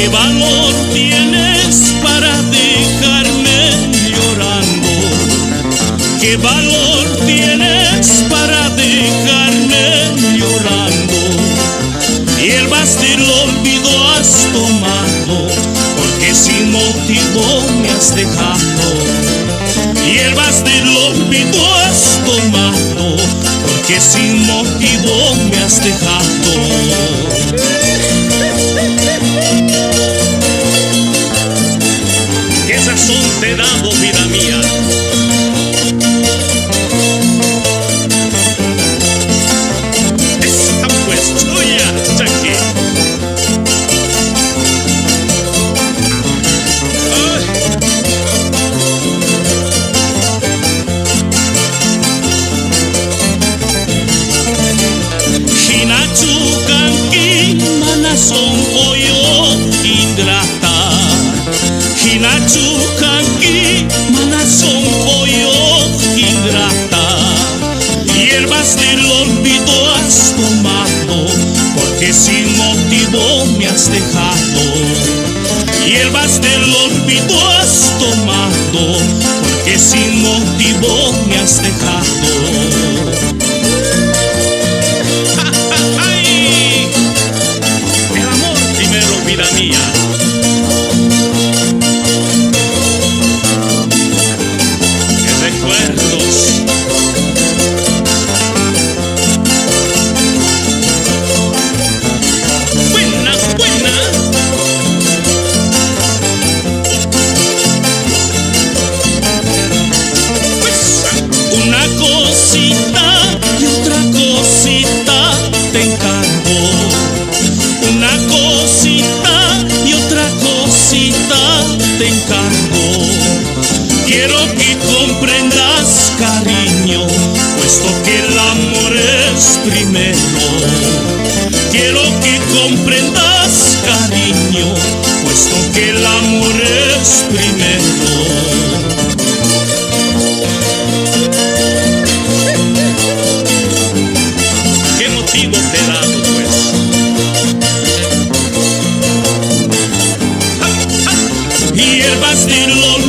¿Qué valor tienes para dejarme llorando? ¿Qué valor tienes para dejarme llorando? Hierbas del olvido has tomado, porque sin motivo me has dejado. Hierbas del olvido has tomado, porque sin motivo me has dejado. ¿Qué sazón te he dado, vida mía? Esta pues tuya, Jackie. Hinachukanki manasong koyo ingrata. Hinachukanki manasong koyo ingrata. Hierbas del olvido has tomado, porque sin motivo me has dejado. Hierbas del olvido has tomado, porque sin motivo me has dejado. Vida mía, qué recuerdos. Buena, buena. Pues una cosita y otra cosita te encargo. Una cosita y otra cosita te encargo. Quiero que comprendas, cariño, puesto que el amor es primero. Quiero que comprendas, cariño, puesto que el amor es primero. ¿Qué motivo te he dado, pues? Hierbas del olvido